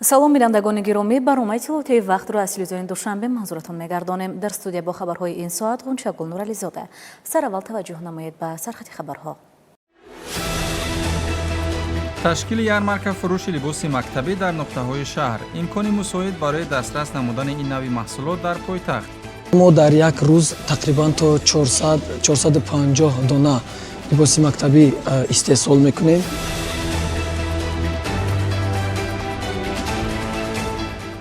салом бинандагони гиромӣ, барномаи тиловатии вақтро аз телевизиони душанбе манзуратон мегардонем. Дар студия бо хабарҳои ин соат Ғунчагул Нурализода. Сараввал таваҷҷӯҳ намоед ба сархати хабарҳо. ташкили ярмарка фурӯши либоси мактабӣ дар нуқтаҳои шаҳр. имкони мусоид барои дастрас намудани ин нави маҳсулот дар пойтахт. мо дар як рӯз тақрибан то 450 дона либоси мактабӣ истеҳсол мекунем.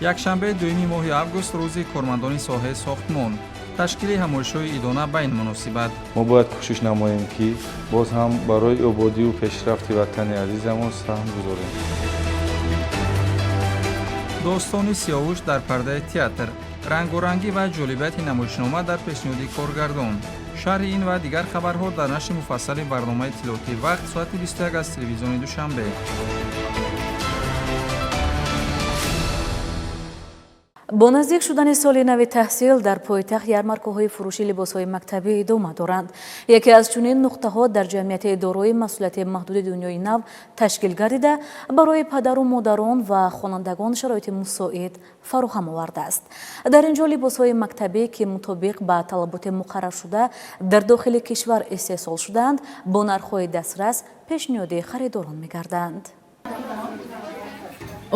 якшанбе 2 моҳи август рӯзи кормандони соҳаи сохтмон. ташкили ҳамоишҳои идона ба ин муносибат. мо бояд кӯшиш намоем ки боз ҳам барои ободию пешрафти ватани азизамон саҳм гузорем. достони сиёвуш дар пардаи театр. рангорангӣ ва ҷолибияти намоишнома дар пешниҳоди коргардон. шарҳи ин ва дигар хабарҳо дар нашри муфассали барномаи тиловатии вақт соати 21 аз телевизиони душанбе. бо наздик шудани соли нави таҳсил дар пойтахт ярмаркаҳои фурӯши либосҳои мактабӣ идома доранд. яке аз чунин нуқтаҳо дар ҷамъияти дорои масъулияти маҳдуди дунёи нав ташкил гардида барои падару модарон ва хонандагон шароити мусоид фароҳам овардааст. дар ин ҷо либосҳои мактабӣ ки мутобиқ ба талаботи муқарраршуда дар дохили кишвар истеҳсол шудаанд бо нархҳои дастрас пешниҳоди харидорон мегарданд.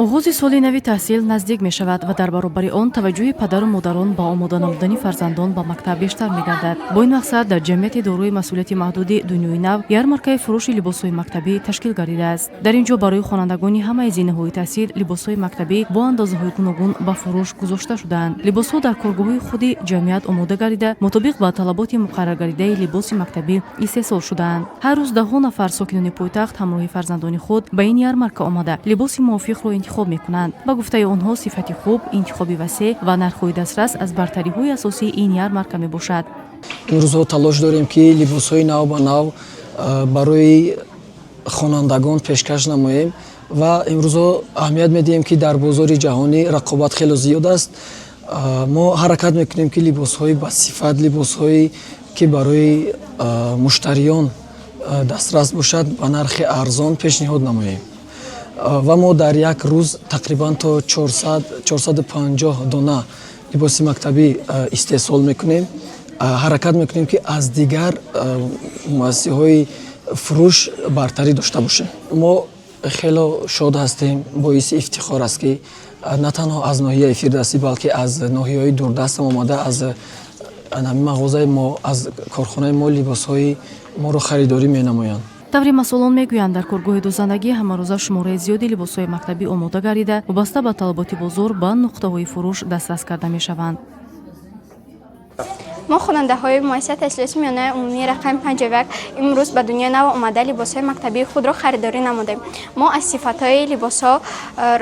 оғози соли нави таҳсил наздик мешавад ва дар баробари он таваҷҷӯҳи падару модарон ба омода намудани фарзандон ба мактаб бештар мегардад. бо ин мақсад дар ҷамъияти дорои масъулияти маҳдуди дунёи нав ярмаркаи фурӯши либосҳои мактабӣ ташкил гардидааст. дар ин ҷо барои хонандагони ҳамаи зинаҳои таҳсил либосҳои мактабӣ бо андозаҳои гуногун ба фурӯш гузошта шудаанд. либосҳо дар коргоҳҳои худи ҷамъият омода гардида мутобиқ ба талаботи муқарраргардидаи либоси мактабӣ истеҳсол шудаанд. ҳар рӯз даҳҳо нафар сокинони пойтахт ҳамроҳи фарзандони худ ба ин ярмарка омада либоси мувофиқро интихоб мекунанд. ба гуфтаи онҳо сифати хуб, интихоби васеъ ва нархҳои дастрас аз бартариҳои асосии ин ярмарка мебошад. имрӯзҳо талош дорем ки либосҳои нав ба нав барои хонандагон пешкаш намоем ва имрӯзҳо аҳамият медиҳем ки дар бозори ҷаҳонӣ рақобат хеле зиёд аст. мо ҳаракат мекунем ки либосҳои басифат, либосҳое ки барои муштариён дастрас бошад ба нархи арзон пешниҳод намоем. ва мо дар як рӯз тақрибан то 450 дона либоси мактабӣ истеҳсол мекунем. ҳаракат мекунем ки аз дигар муассисаҳои фурӯш бартарӣ дошта бошем. мо хело шод ҳастем, боиси ифтихор аст ки на танҳо аз ноҳияи фирдавсӣ балки аз ноҳияҳои дурдастам омада аз мағозаи мо, аз корхонаи мо либосҳои моро харидорӣ менамоянд. таври масъулон мегӯянд дар коргоҳи дозандагӣ ҳамарӯза шумораи зиёди либосҳои мактабӣ омода гардида вобаста ба талаботи бозор ба нуқтаҳои фурӯш дастрас карда мешаванд. мо хонандаҳои муассисаи таҳсилоти миёнаи умумии рақами 51 имрӯз ба дунёи нав омада либосҳои мактабии худро харидорӣ намудем. мо аз сифатҳои либосҳо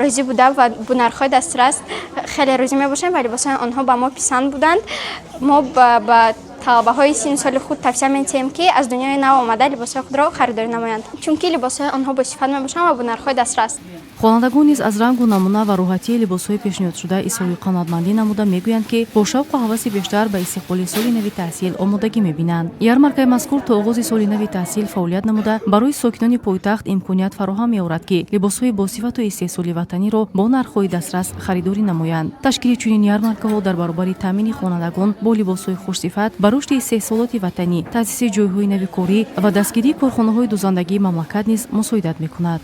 розӣ буда ва бо нархҳои дастрас хеле розӣ мебошем ва либосҳои онҳо ба мо писанд буданд. мо ба талабаҳои синни соли худ тавсия медиҳем ки аз дунёи нав омада либосҳои худро харидорӣ намоянд, чунки либосҳои онҳо босифат мебошанд ва бо нархҳои дастрас. хонандагон низ аз рангу намуна ва роҳатии либосҳои пешниҳодшуда изҳори қаноатмандӣ намуда мегӯянд ки бо шавқу ҳаваси бештар ба истиқболи соли нави таҳсил омодагӣ мебинанд. ярмаркаи мазкур то оғози соли нави таҳсил фаъолият намуда барои сокинони пойтахт имконият фароҳам меорад ки либосҳои босифату истеҳсоли ватаниро бо нархҳои дастрас харидорӣ намоянд. ташкили чунин ярмаркаҳо дар баробари таъмини хонандагон бо либосҳои хушсифат ба рушди истеҳсолоти ватанӣ, таъсиси ҷойҳои нави корӣ ва дастгирии корхонаҳои дозандагии мамлакат низ мусоидат мекунад.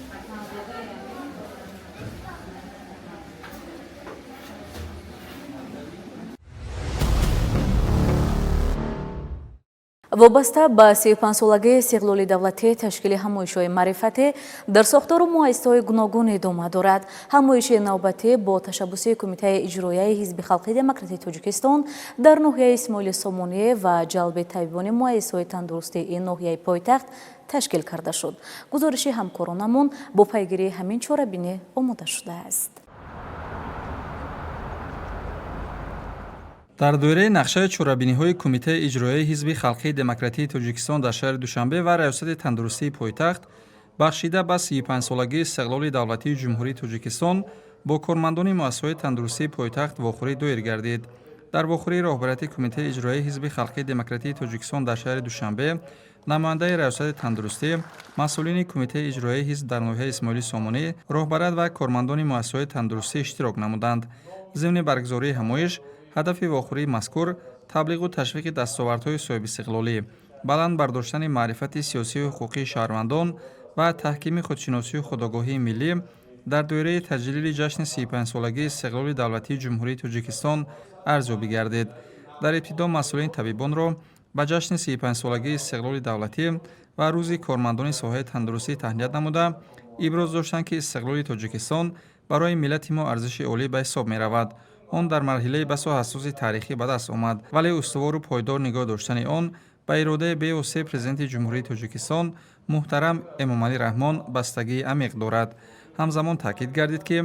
вобаста ба 35-солагии истиқлоли давлатӣ ташкили ҳамоишҳои маърифатӣ дар сохтору муассисаҳои гуногун идома дорад. ҳамоиши навбатӣ бо ташаббуси Кумитаи иҷроияи Ҳизби Халқии Демократии Тоҷикистон дар ноҳияи Исмоили Сомоние ва ҷалби табибони муассисаҳои тандурустии ин ноҳияи пойтахт ташкил карда шуд. гузориши ҳамкоронамон бо пайгирии ҳамин чорабинӣ омода шудааст. дар доираи нақшаи чорабиниҳои Кумитаи иҷроияи Ҳизби Халқии Демократии Тоҷикистон дар шаҳри Душанбе ва раёсати тандурустии пойтахт бахшида ба 35-солагии истиқлоли давлатии Ҷумҳурии Тоҷикистон бо кормандони муассисаҳои тандурустии пойтахт вохӯрӣ доир гардид. дар вохӯрии роҳбарияти Кумитаи иҷроияи Ҳизби Халқии Демократии Тоҷикистон дар шаҳри Душанбе намояндаи раёсати тандурустӣ, масъулини кумитаи иҷроии ҳизб дар ноҳияи Исмоили Сомонӣ, роҳбарат ва кормандони муассисаҳои тандурустӣ иштирок намуданд. Зимни баргузории ҳамоиш, ҳадафи вохӯрии мазкур таблиғу ташвиқи дастовардҳои соҳибистиқлолӣ, баланд бардоштани маърифати сиёсию ҳуқуқии шаҳрвандон ва таҳкими худшиносию худогоҳии миллӣ дар доираи таҷлили ҷашни 35-солагии истиқлоли давлатии Ҷумҳурии Тоҷикистон арзёбӣ гардид. Дар ибтидо масъулини табибонро ба ҷашни 35-солагии истиқлоли давлатӣ ва рӯзи кормандони соҳаи тандурустӣ таҳният намуда, иброз доштанд, ки истиқлоли Тоҷикистон барои миллати мо арзиши олӣ ба ҳисоб меравад. Он дар марҳилаи басо ҳассоси таърихӣ ба даст омад, вале устувору пойдор нигоҳ доштани он ба иродаи бевоситаи президенти Ҷумҳурии Тоҷикистон муҳтарам Эмомалӣ Раҳмон бастагии амиқ дорад. ҳамзамон таъкид гардид, ки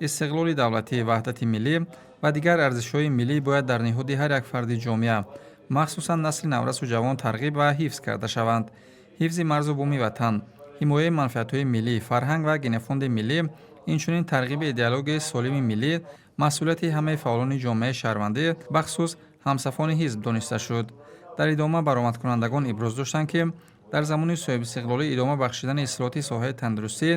истиқлоли давлатӣ, ваҳдати миллӣ ва дигар арзишҳои миллӣ бояд дар ниҳуди ҳар як фарди ҷомеа, махсусан насли наврасу ҷавон тарғиб ва ҳифз карда шаванд. ҳифзи марзу буми ватан, ҳимояи манфиатҳои миллӣ, фарҳанг ва генофонди миллӣ, инчунин тарғиби идеологияи солими миллӣ масъулияти ҳамаи фаъолони ҷомеаи шаҳрвандӣ, бахусус ҳамсафони ҳизб дониста шуд. Дар идома баромадкунандагон иброз доштанд, ки дар замони соҳибистиқлолӣ идома бахшидани ислоҳоти соҳаи тандурустӣ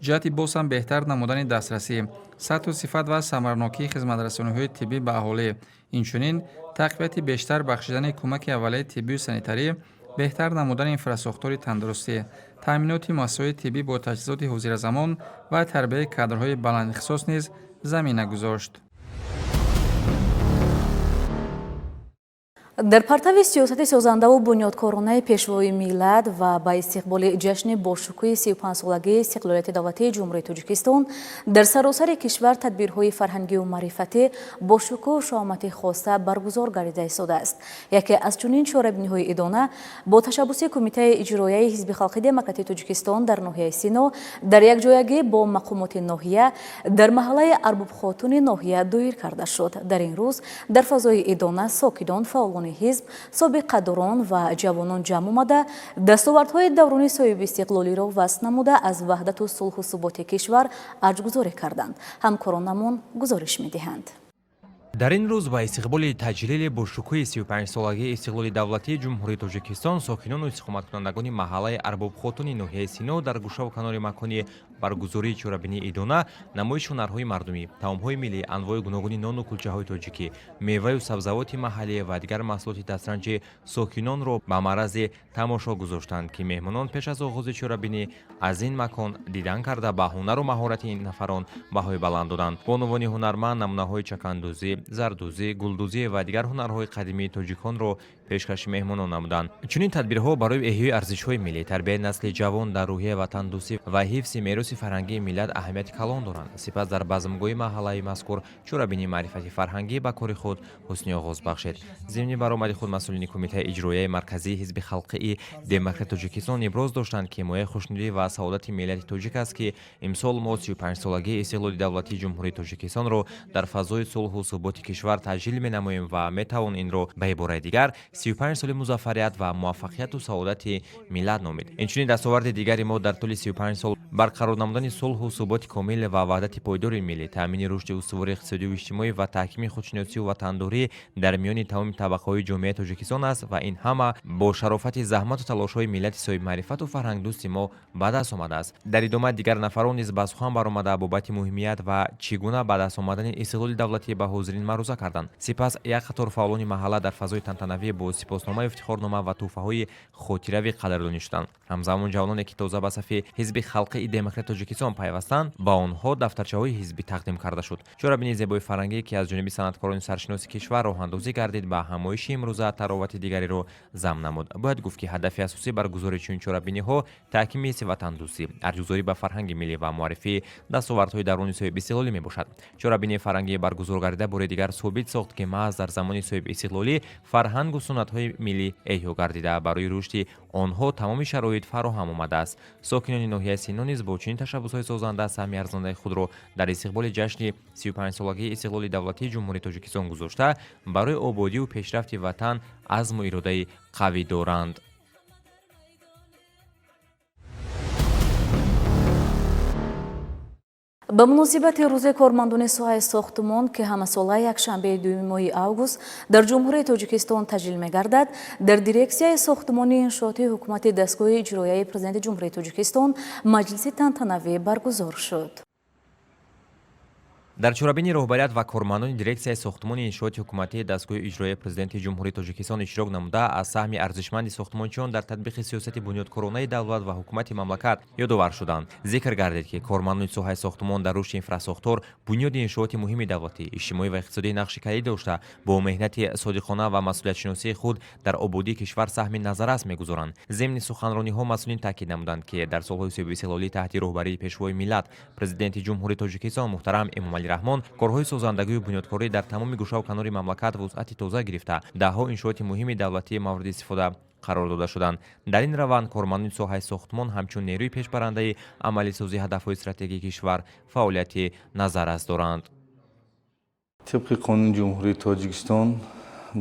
ҷиҳати боз ҳам беҳтар намудани дастрасӣ, сатҳу сифат ва самаранокии хизматрасониҳои тиббӣ ба аҳолӣ, инчунин тақвияти бештар бахшидани кӯмаки аввалияи тиббию санитарӣ, беҳтар намудани инфраструктураи тандурустӣ, таъминоти муассисаҳои тиббӣ бо таҷҳизоти ҳозиразамон ва тарбияи кадрҳои баландихtisос низ замина гузошт. дар партави сиёсати созандаву бунёдкоронаи пешвои миллат ва ба истиқболи ҷашни бошукӯҳи 35-солагии истиқлолияти давлатии Ҷумҳурии Тоҷикистон дар саросари кишвар тадбирҳои фарҳангию маърифатӣ бо шукӯҳу шоҳамати хоса баргузор гардида истодааст. Яке аз чунин чорабиниҳои идона бо ташаббуси Кумитаи иҷроияи Ҳизби Халқии Демократии Тоҷикистон дар ноҳияи Сино дар якҷоягӣ бо мақомоти ноҳия дар маҳаллаи Арбобхотуни ноҳия доир карда шуд. Дар ин рӯз дар фазои идона сокинон, фаъолони ҳизб, собиқадорон ва ҷавонон ҷамъ омада дастовардҳои даврони соҳибистиқлолиро васф намуда аз ваҳдату сулҳу суботи кишвар аҷгузорӣ карданд. ҳамкоронамон гузориш медиҳанд. дар ин рӯз ба истиқболи таҷлили бошукӯҳи 35-солагии истиқлоли давлатии Ҷумҳурии Тоҷикистон сокинону истиқоматкунандагони маҳаллаи Арбобхотуни ноҳияи Сино дар гӯшаву канори макони баргузории чорабинии идона намоиш ҳунарҳои мардумӣ, таомҳои миллӣ, анвои гуногуни нону кулчаҳои тоҷикӣ, меваю сабзавоти маҳаллӣ ва дигар маҳсулоти дастранҷи сокинонро ба маърази тамошо гузоштанд, ки меҳмонон пеш аз оғози чорабинӣ аз ин макон дидан карда ба ҳунару маҳорати ин нафарон баҳои баланд доданд. Бо унвони ҳунарманд намунаҳои чакандӯзӣ, зардӯзӣ, гулдӯзӣ ва дигар ҳунарҳои қадимии тоҷиконро пешкаши меҳмонон намуданд. Чунин тадбирҳо барои эҳёи арзишҳои миллӣ, тарбияи насли ҷавон дар рӯҳия ватандӯстӣ ва ҳифзи мероси фарҳангии миллат аҳамияти калон доранд. Сипас дар базмгоҳи маҳаллаи мазкур чорабини маърифати фарҳангӣ ба кори худ ҳусни оғоз бахшед. Зимни баромади худ масъулини Кумитаи иҷроияи марказии Ҳизби Халқии Демократии Тоҷикистон иброз доштанд, ки ҳимояи хушнудӣ ва саодати миллати тоҷик аст, ки имсол мо 35-солагии истиқлоли давлатии Ҷумҳурии Тоҷикистонро дар фазои сулҳу суботи кишвар таҷлил менамоем ва метавон инро ба ибораи дигар 35 соли музаффарият ва муваффақияту саодати миллат номид. Инчунин дастоварди дигари мо дар тӯли 35 сол барқарор намудани сулҳу суботи комил ва ваҳдати пойдори миллӣ, таъмини рушди устувори иқтисодию иҷтимоӣ ва таҳкими худшиносию ватандорӣ дар миёни тамоми табақаҳои ҷомеаи Тоҷикистон аст ва ин ҳама бо шарофати заҳмату талошҳои миллати соҳибмаърифату фарҳангдӯсти мо ба даст омадааст. Дар идома дигар нафарон низ ба сухан баромада бобати муҳимият ва чӣ гуна ба даст омадани истиқлоли давлатӣ ба ҳозирин маъруза карданд. Сипас як қатор фаъолони маҳалла дар фазои тантанавӣ бо сипосномаи ифтихорнома ва тӯҳфаҳои хотиравӣ қадрдонӣ шуданд. ҳамзамон ҷавононе ки тоза ба сафи Ҳизби Халқии Демократии Тоҷикистон пайвастанд, ба онҳо дафтарчаҳои ҳизбӣ тақдим карда шуд. Чорабини зебои фарҳангӣ, ки аз ҷониби санъаткорони саршиноси кишвар роҳандозӣ гардид, ба ҳамоиши имрӯза таровати дигареро зам намуд. Бояд гуфт, ки ҳадафи асосӣ баргузории чунин чорабиниҳо таҳкими ҳисси ватандӯстӣ, арзёгузорӣ ба фарҳанги миллӣ ва муаррифии дастовардҳои дарони соҳибистиқлолӣ мебошад. чорабинии фарҳангӣ баргузор гардида бори дигар собит сохт, ки маҳз дар замони соҳибистиқлолӣ фарҳангу суннатҳои миллӣ эҳё гардида барои рушди онҳо тамоми шароит фароҳам омадааст. сокинони ноҳияи Сино низ бо чунин ташаббусҳои созанда саҳми арзондаи худро дар истиқболи ҷашни 35-солагии истиқлоли давлатии Ҷумҳурии Тоҷикистон гузошта, барои ободию пешрафти ватан азму иродаи қавӣ доранд. ба муносибати рӯзи кормандони соҳаи сохтмон ки ҳамасола якшанбеи 2 моҳи август дар ҷумҳурии Тоҷикистон таҷлил мегардад, дар дирексияи сохтмони иншооти ҳукумати дастгоҳи иҷроияи президенти ҷумҳурии Тоҷикистон маҷлиси тантанавӣ баргузор шуд. дар чорабини роҳбарият ва кормандони дирексияи сохтмони иншооти ҳукуматии дастгоҳи иҷроияи президенти ҷумҳурии Тоҷикистон иштирок намуда аз саҳми арзишманди сохтмончиён дар татбиқи сиёсати бунёдкоронаи давлат ва ҳукумати мамлакат ёдовар шуданд. Зикр гардид, ки кормандони соҳаи сохтмон дар рушди инфрасохтор бунёди иншооти муҳими давлатӣ, иҷтимоӣ ва иқтисодӣ нақши калид дошта, бо меҳнати содиқона ва масъулиятшиносии худ дар ободии кишвар саҳми назаррас мегузоранд. зимни суханрониҳо масъулин таъкид намуданд, ки дар солҳои соҳиби истиқлолӣ таҳти роҳбарии пешвои миллат президенти ҷумҳурии Тоҷикистон муҳтарам Эмомалӣ Раҳмон корҳои созандагию бунёдкорӣ дар тамоми гӯшаву канори мамлакат вусъати тоза гирифта, даҳҳо иншооти муҳими давлатӣ мавриди истифода қарор дода шуданд. дар ин раванд кормандони соҳаи сохтмон ҳамчун нерӯи пешбарандаи амалисозии ҳадафҳои стратегии кишвар фаъолияти назаррас доранд. тибқи қонуни ҷумҳурии Тоҷикистон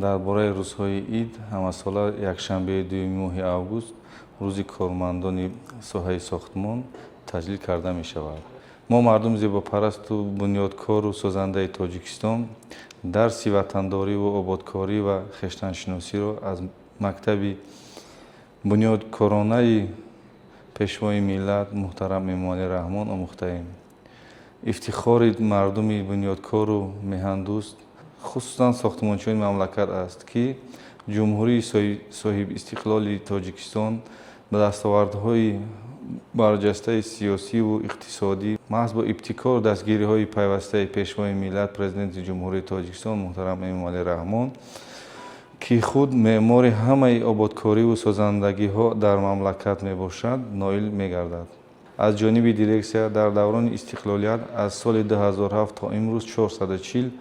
дар бораи рӯзҳои ид ҳамасола якшанбеи 2 моҳи август рӯзи кормандони соҳаи сохтмон таҷлил карда мешавад. мо мардуми зебопарасту бунёдкору созандаи Тоҷикистон дарси ватандориву ободкорӣ ва хештаншиносиро аз мактаби бунёдкоронаи пешвои миллат муҳтарам Эмомалӣ Раҳмон омӯхтаем. ифтихори мардуми бунёдкору меҳандӯст, хусусан сохтмончиёни мамлакат аст, ки ҷумҳурии соҳибистиқлоли Тоҷикистон ба дастовардҳои барҷастаи сиёсиву иқтисодӣ маҳз бо ибтикор дастгириҳои пайвастаи пешвои миллат президенти ҷумҳурии Тоҷикистон муҳтарам Эмомалӣ Раҳмон, ки худ меъмори ҳамаи ободкориву созандагиҳо дар мамлакат мебошад, ноил мегардад. аз ҷониби дирексия дар даврони истиқлолият аз соли 2007 то имрӯз 440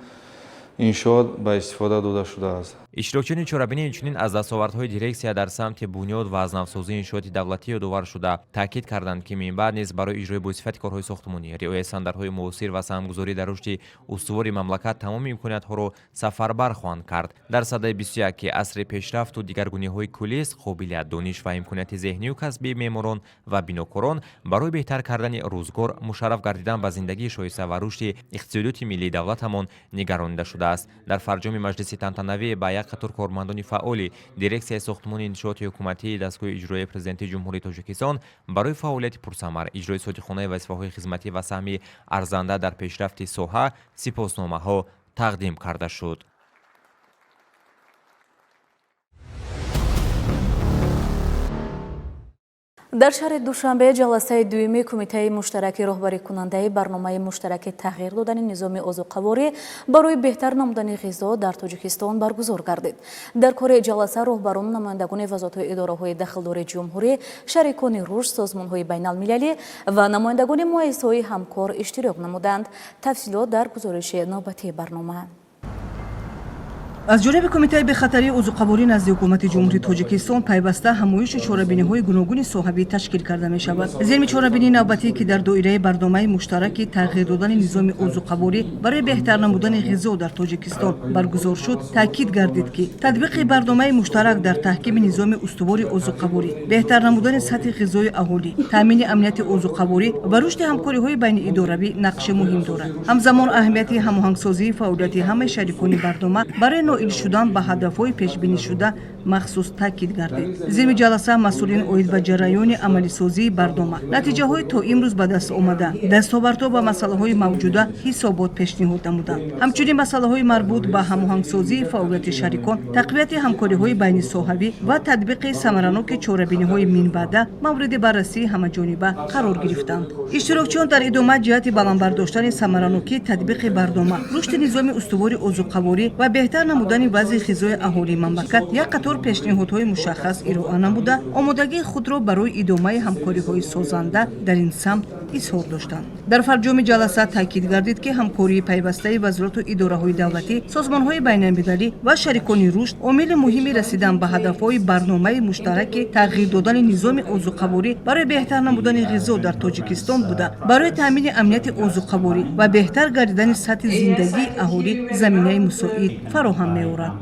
иншоот ба истифода дода шудааст. иштирокчиёни чорабинӣ инчунин аз дастовардҳои дирексия дар самти бунёд ва аз навсозии иншооти давлатӣ ёдовар шуда таъкид карданд, ки минбаъд низ барои иҷрои босифати корҳои сохтмонӣ, риояи стандартҳои муосир ва саҳмгузорӣ дар рушди устувори мамлакат тамоми имкониятҳоро сафарбар хоҳанд кард. дар садаи 21 ки асри пешрафту дигаргуниҳои куллист, қобилият, дониш ва имконияти зеҳнию касбии меъморон ва бинокорон барои беҳтар кардани рӯзгор, мушарраф гардидан ба зиндагии шоиста ва рушди иқтисодиёти миллии давлатамон нигаронида шудааст. дар фарҷоми маҷлиси тантанавӣ ба як қатор кормандони фаъоли дирексияи сохтмони иншооти ҳукуматии дастгоҳи иҷроияи президенти ҷумҳурии Тоҷикистон барои фаъолияти пурсамар, иҷрои содиқонаи вазифаҳои хизматӣ ва саҳми арзанда дар пешрафти соҳа сипосномаҳо тақдим карда шуд. дар шаҳри душанбе ҷаласаи дуюми кумитаи муштараки роҳбарикунандаи барномаи муштараки тағйир додани низоми озуқаворӣ барои беҳтар намудани ғизо дар Тоҷикистон баргузор гардид. дар кори ҷаласа роҳбарону намояндагони вазоратҳои идораҳои дахлдори ҷумҳурӣ, шарикони рушд, созмонҳои байналмилалӣ ва намояндагони муассисаҳои ҳамкор иштирок намуданд. тафсилот дар гузориши навбатии барнома. аз ҷониби кумитаи бехатарии озуқаворӣ назди ҳукумати ҷумҳурии Тоҷикистон пайваста ҳамоиши чорабиниҳои гуногуни соҳавӣ ташкил карда мешавад. зилми чорабинии навбатӣ, ки дар доираи барномаи муштараки тағйир додани низоми озуқаворӣ барои беҳтар намудани ғизо дар Тоҷикистон баргузор шуд, таъкид гардид, ки татбиқи барномаи муштарак дар таҳкими низоми устувори озуқаворӣ, беҳтар намудани сатҳи ғизои аҳолӣ, таъмини амнияти озуқаворӣ ва рушди ҳамкориҳои байниидоравӣ нақши муҳим дорад. ҳамзамон аҳамияти ҳамоҳангсозии фаъолияти ҳамаи шарикони барнома барои ноил шудан ба ҳадафҳои пешбинишуда махсус таъкид гардид. зилми ҷаласа масъулин оид ба ҷараёни амалисозии барнома, натиҷаҳои то имрӯз ба даст омада, дастовардҳо ба масъалаҳои мавҷуда ҳисобот пешниҳод намуданд. ҳамчунин масъалаҳои марбут ба ҳамоҳангсозии фаъолияти шарикон, тақвияти ҳамкориҳои байнисоҳавӣ ва татбиқи самараноки чорабиниҳои минбаъда мавриди баррасии ҳамаҷониба қарор гирифтанд. иштирокчиён дар идома ҷиҳати баландбардоштани самаранокии татбиқи барнома, рушди низоми устувори озуқаворӣ ва беҳтар намудани вазъи ғизои аҳолии мамлакат як қатор пешниҳодҳои мушаххас ироа намуда, омодагии худро барои идомаи ҳамкориҳои созанда дар ин самт изҳор доштанд. дар фарҷоми ҷаласа таъкид гардид, ки ҳамкории пайвастаи вазорату идораҳои давлатӣ, созмонҳои байналмилалӣ ва шарикони рушд омили муҳими расидан ба ҳадафҳои барномаи муштараки тағйир додани низоми озуқаворӣ барои беҳтар намудани ғизо дар Тоҷикистон буда, барои таъмини амнияти озуқаворӣ ва беҳтар гардидани сатҳи зиндагии аҳолӣ заминаи мусоид фароҳам меорад.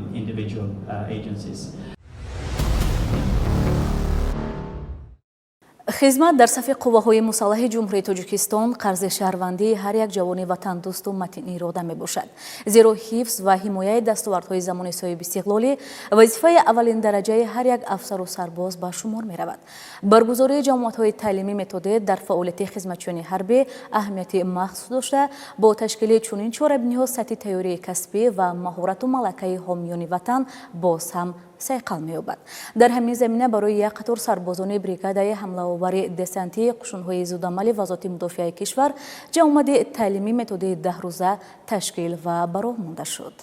خدمت در صف قواهای مسلح جمهوری تاجیکستان قرض شهروندی هر یک جوان وطن دوست و متین اراده می باشد. زیرا حفظ و حمایت دستاوردهای زمان صاحب استقلالی وظیفه اولین درجه هر یک افسر و سرباز به شمار می رود. برگزاری جمعیت‌های تعلیمی متدی در فعالیت خدمتچیان حربی اهمیت مخصوص داشته با تشکیل چنین چاره‌بندی‌ها سطح تیاری کسبی و مهارت و ملکه حامیان وطن باز هم سیقل می‌یابد. در همین زمینه برای یک قطار سربازان بریگادای حمله آور دسنتی قشون‌های زودعمل وزارت مدافع کشور جمعیت تعلیمی متدی 10 روزه تشکیل و برآورده مانده شد.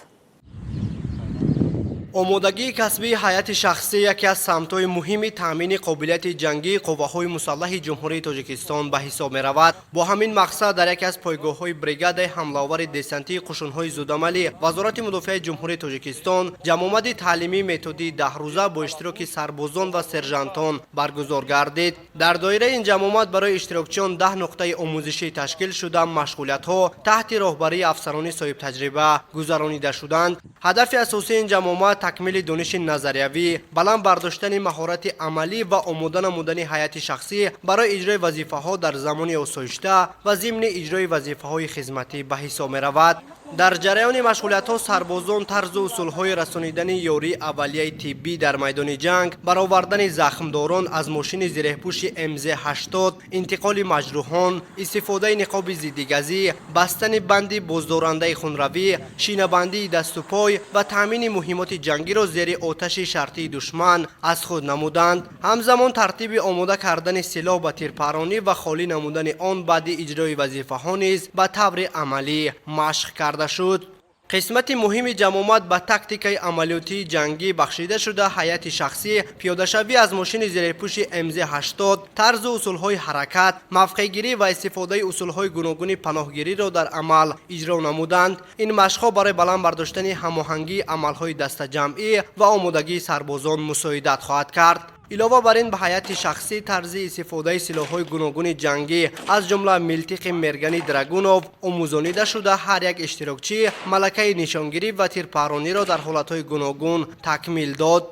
آمادگی کسبی حیات شخصی یکی از سمت‌های مهم تامین قابلیت جنگی قواهای مسلح جمهوری تاجیکستان به حساب می‌رود. با همین مقصد در یکی از پایگاه‌های بریگاد حمله‌آور دسنتی قشون‌های زودعمل وزارت مدافع جمهوری تاجیکستان جمعیت تعلیمی متدی 10 روزه با اشتراک سربازان و سرژانتان برگزار گردید. در دایره این جمعیت برای اشتراکچیان 10 نقطه آموزشی تشکیل شده مشغولیت‌ها تحت راهبری افسران صاحب تجربه گذرانیده شدند. هدف اساسی این جمعیت تکمیل دانش نظریوی، بلند برداشتن مهارت عملی و آموزش نمودن حیات شخصی برای اجرای وظیفه‌ها در زمان آسایشته و ضمن اجرای وظیفه‌های خدمتی به حساب می‌رود. در جریان مشغولیت‌ها سربازان طرز و اصول‌های رسانیدن یاری اولیه طبی در میدان جنگ، برآوردن زخمداران از ماشین زیره‌پوش MZ-80، انتقال مجروحان، استفاده نقاب ضدگازی، بستن بند بازدارنده خونروی، شینه‌بندی دست و پای و تامین مهمات جنگی را زیر آتش شرطی دشمن از خود نمودند. همزمان ترتیب آماده کردن سلاح به تیرپرانی و خالی نمودن آن بعد اجرای وظیفه‌ها نیز به طور عملی مشق کرد شد. قسمت مهم جمعیت به تاکتیکای عملیاتی جنگی بخشیده شده حیات شخصی، پیاده شوی از ماشین زیره‌پوش MZ-80، طرز و اصولهای حرکت، موقع گیری و استفاده اصولهای گوناگون پناهگیری را در عمل اجرا نمودند. این مشق‌ها برای بلند برداشتن هماهنگی عملهای دسته جمعی و آمادگی سربازان مساعدت خواهد کرد. علاوه بر این به حیات شخصی طرز استفاده سلاح‌های گوناگون جنگی از جمله ملتق مرگنی دراگونوف آموزانیده شده هر یک اشتراکچی ملکه نشانگیری و تیرپرانی را در حالت‌های گوناگون تکمیل داد.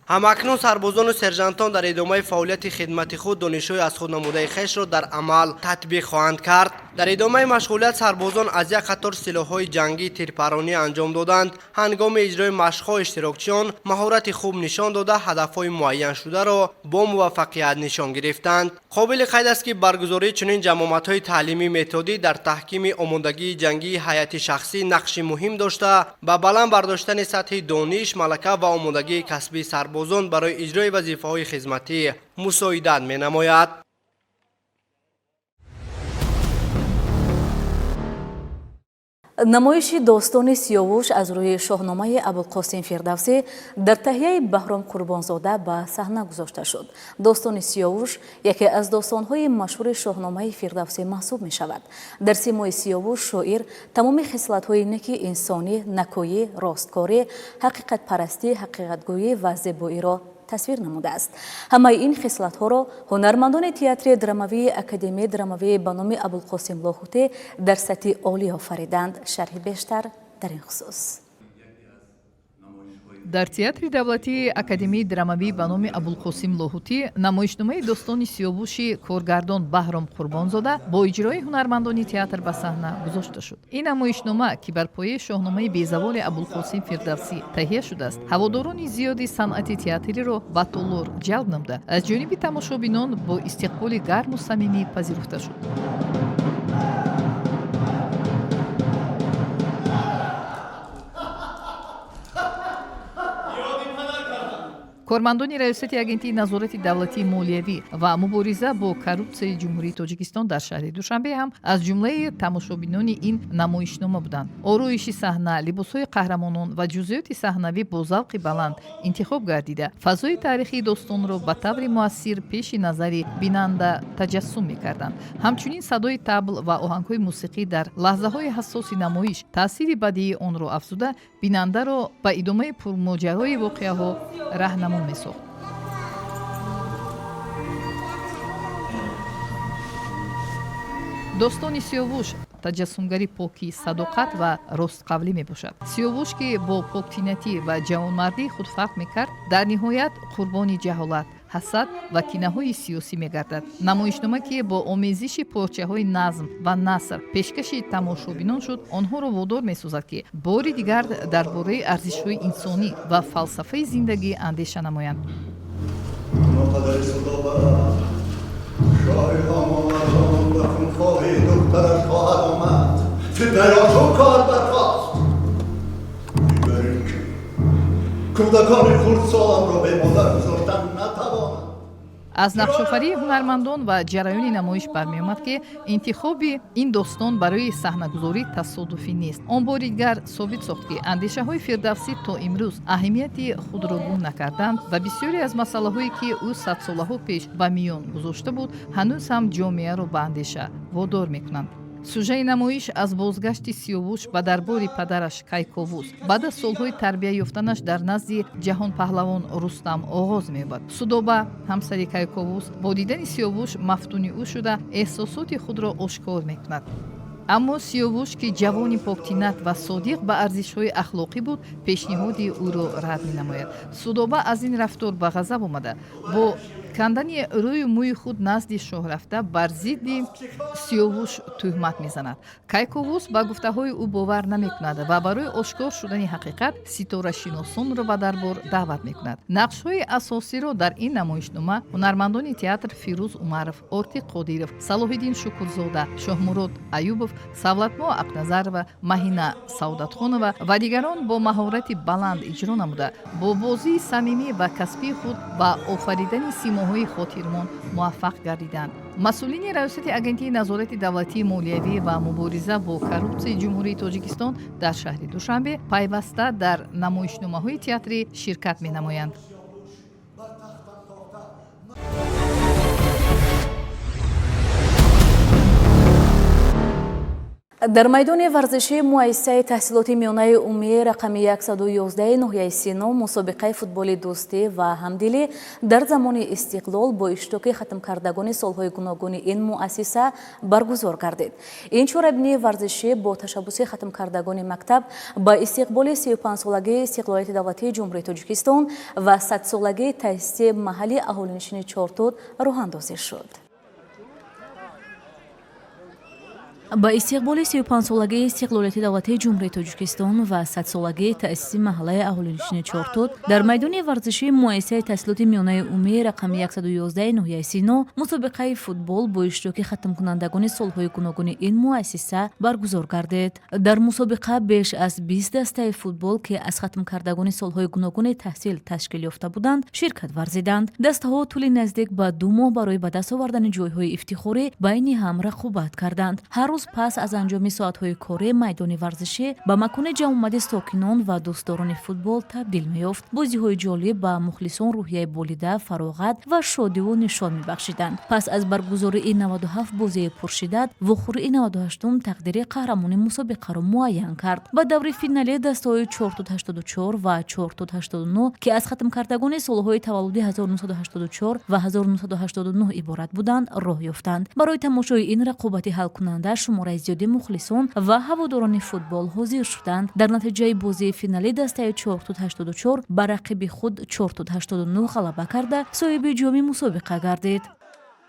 همکنون سربازان و سرژانتان در ادامه فعالیت خدمت خود دانش‌های از خود نموده خویش را در عمل تطبیق خواهند کرد. در ادامه مشغولیت سربازان از یک قطار سلاح‌های جنگی تیرپرانی انجام دادند. هنگام اجرای مشق‌ها اشتراکچیان مهارت خوب نشان داده هدف‌های معین شده را با موفقیت نشان گرفتند. قابل قید است که برگزاری چنین جمعیت‌های تعلیمی متدی در تحکیم آمادگی جنگی حیات شخصی نقش مهم داشته به بلند برداشتن سطح دانش، ملکه و آمادگی کسبی سربازان برای اجرای وظیفه‌های خدمتی مساعدت می‌نماید. نمایش داستان سیاوش از روی شاهنامه ابوالقاسم فردوسی در تهیه بهرام قربانزاده به صحنه گذاشته شد. داستان سیاوش یکی از داستان‌های مشهور شاهنامه فردوسی محسوب می شود. در سیمای سیاوش شاعر تمام خصلت‌های نیک انسانی، نکویی، راستکاری، حقیقت پرستی، حقیقتگویی و زیبایی را تصویر نموده است. همه این خصلت‌ها را هنرمندان تئاتر دراموی اکادمی دراموی به نام ابوالقاسم لاهوتی در سطح عالی آفریدند. شرح بیشتر در این خصوص. در تئاتر давлатии академияи драмавӣ ба номи абулқосим лоҳутӣ намоишномаи достони сиёвуши коргардон баҳром қурбонзода бо иҷрои ҳунармандони театр ба саҳна гузошта шуд. ин намоишнома ки бар пояи шоҳномаи безаволи абулқосим фирдавсӣ таҳия шудааст, ҳаводорони зиёди санъати театриро ба толор ҷалб намуда, аз ҷониби тамошобинон бо истиқболи гарму самимӣ пазируфта шуд. кормандони раёсати агентии назорати давлатии молиявӣ ва мубориза бо коррупсияи ҷумҳурии тоҷикистон дар шаҳри душанбе ҳам аз ҷумлаи тамошобинони ин намоишнома буданд. ороиши саҳна, либосҳои қаҳрамонон ва ҷузъиёти саҳнавӣ бо завқи баланд интихоб гардида фазои таърихии достонро ба таври муассир пеши назари бинанда таҷассум мекарданд. ҳамчунин садои табл ва оҳангҳои мусиқӣ дар лаҳзаҳои ҳассоси намоиш таъсири бадиии онро афзуда бинандаро ба идомаи пурмоҷарои воқеаҳо раҳнамон месохт. достони сиёвуш таҷассумгари покӣ, садоқат ва ростқавлӣ мебошад. Сиёвуш ки бо поктинатӣ ва ҷавонмардӣ худ фахр мекард, дар ниҳоят қурбони ҷаҳолат, ҳасад ва кинаҳои сиёсӣ мегардад. Намоишнома ки бо омезиши порчаҳои назм ва наср пешкаши тамошобинон шуд, онҳоро водор месозад ки бори дигар дар бораи арзишҳои инсонӣ ва фалсафаи зиндагӣ андеша намоянд. аз нақшофарии ҳунармандон ва ҷараёни намоиш бармеомад ки интихоби ин достон барои саҳнагузорӣ тасодуфӣ нест. Он бори дигар собит сохт ки андешаҳои Фирдавсӣ то имрӯз аҳамияти худро гум накарданд ва бисёре аз масъалаҳое ки ӯ садсолаҳо пеш ба миён гузошта буд, ҳанӯз ҳам ҷомеаро ба андеша водор мекунанд. сӯжаи намоиш аз бозгашти Сиёвуш ба дарбори падараш Кайковус баъд аз солҳои тарбия ёфтанаш дар назди ҷаҳонпаҳлавон Рустам оғоз меёбад. Судоба, ҳамсари Кайковус, бо дидани Сиёвуш мафтуни ӯ шуда эҳсосоти худро ошкор мекунад. аммо Сиёвуш ки ҷавони поктинат ва содиқ ба арзишҳои ахлоқӣ буд, пешниҳоди ӯро рад менамояд. Судоба аз ин рафтор ба ғазаб омада, бо кандани рӯю мӯи худ назди шоҳ рафта бар зидди Сиёвуш тӯҳмат мезанад. Кайковус ба гуфтаҳои ӯ бовар намекунад ва барои ошкор шудани ҳақиқат ситорашиносонро ба дарбор даъват мекунад. нақшҳои асосиро дар ин намоишнома ҳунармандони театр Фирӯз Умаров, Ортиқ Қодиров, Салоҳиддин Шукурзода, Шоҳмурод Аюбов, Савлатмо Ақназарова, Маҳина Саудатхонова ва дигарон бо маҳорати баланд иҷро намуда, бо бозии самимӣ ва касбии худ ба офаридани симоҳои хотирмон муваффақ гардиданд. масъулини раёсати агентии назорати давлатии молиявӣ ва мубориза бо коррупсияи ҷумҳурии Тоҷикистон дар шаҳри Душанбе пайваста дар намоишномаҳои театрӣ ширкат менамоянд. дар майдони варзиши муассисаи таҳсилоти миёнаи умумии рақами 111 ноҳияи Сино мусобиқаи футболи дӯстӣ ва ҳамдилӣ дар замони истиқлол бо иштироки хатмкардагони солҳои гуногуни ин муассиса баргузор гардид. ин чорабинии варзишӣ бо ташаббуси хатмкардагони мактаб ба истиқболи 35-солагии истиқлолияти давлатии ҷумҳурии Тоҷикистон ва 100-солагии таъсиси маҳалли аҳолинишини Чортуд роҳандозӣ шуд. ба истиқболи 35-солагии истиқлолияти давлатии ҷумҳурии Тоҷикистон ва 100-солагии таъсиси маҳаллаи аҳолинишини Чортуд дар майдони варзиши муассисаи таҳсилоти миёнаи умумии рақами 111 ноҳияи Сино мусобиқаи футбол бо иштироки хатмкунандагони солҳои гуногуни ин муассиса баргузор гардид. дар мусобиқа беш аз 20 дастаи футбол ки аз хатмкардагони солҳои гуногуни таҳсил ташкил ёфта буданд ширкат варзиданд. дастаҳо тӯли наздик ба 2 моҳ барои ба даст овардани ҷойҳои ифтихорӣ байни ҳам рақобат карданд. ҳар рӯз пас аз анҷоми соатҳои корӣ майдони варзишӣ ба макони ҷамъомади сокинон ва дӯстдорони футбол табдил меёфт. бозиҳои ҷолиб ба мухлисон рӯҳияи болида, фароғат ва шодиву нишон мебахшиданд. пас аз баргузории 97 бозии пуршиддат, вохӯрии 98-ум тақдири қаҳрамони мусобиқаро муайян кард. ба даври финале дастаҳои 484 ва 489 ки аз хатмкардагони солҳои таваллуди 1984 ва 1989 иборат буданд, роҳ ёфтанд. барои тамошои ин рақобати ҳалкунанда шумораи зиёди мухлисон ва ҳаводорони футбол ҳозир шуданд. дар натиҷаи бозии финалӣ дастаи 484 ба рақиби худ 489 ғалаба карда соҳиби ҷоми мусобиқа гардид.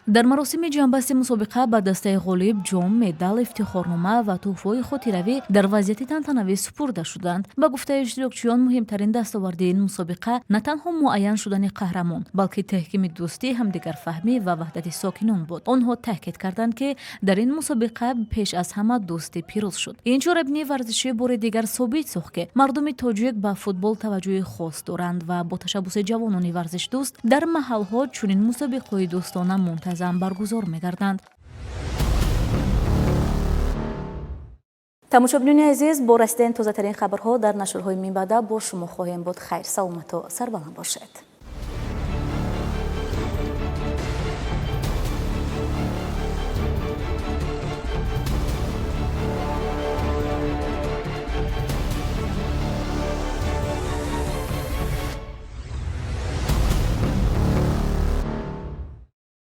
дар маросими ҷанбасти мусобиқа ба дастаи ғолиб ҷом, медал, ифтихорнома ва тӯҳфаҳои хотиравӣ дар вазъияти тантанавӣ супурда шуданд. ба гуфтаи иштирокчиён муҳимтарин дастоварди ин мусобиқа на танҳо муайян шудани қаҳрамон, балки таҳкими дӯстӣ, ҳамдигарфаҳмӣ ва ваҳдати сокинон буд. онҳо таъкид карданд ки дар ин мусобиқа пеш аз ҳама дӯстӣ пирӯз шуд. ин чорабинии варзишӣ бори дигар собит сохт ки мардуми тоҷик ба футбол таваҷҷӯҳи хос доранд ва бо ташаббуси ҷавонони варзишдӯст дар маҳалҳо чунин мусобиқаҳои дӯстона зам баргузор мегарданд. тамошобинони азиз, бо расидани тозатарин хабарҳо дар нашрҳои минбаъда бо шумо хоҳем буд. хайр, саломату сарбаланд бошед.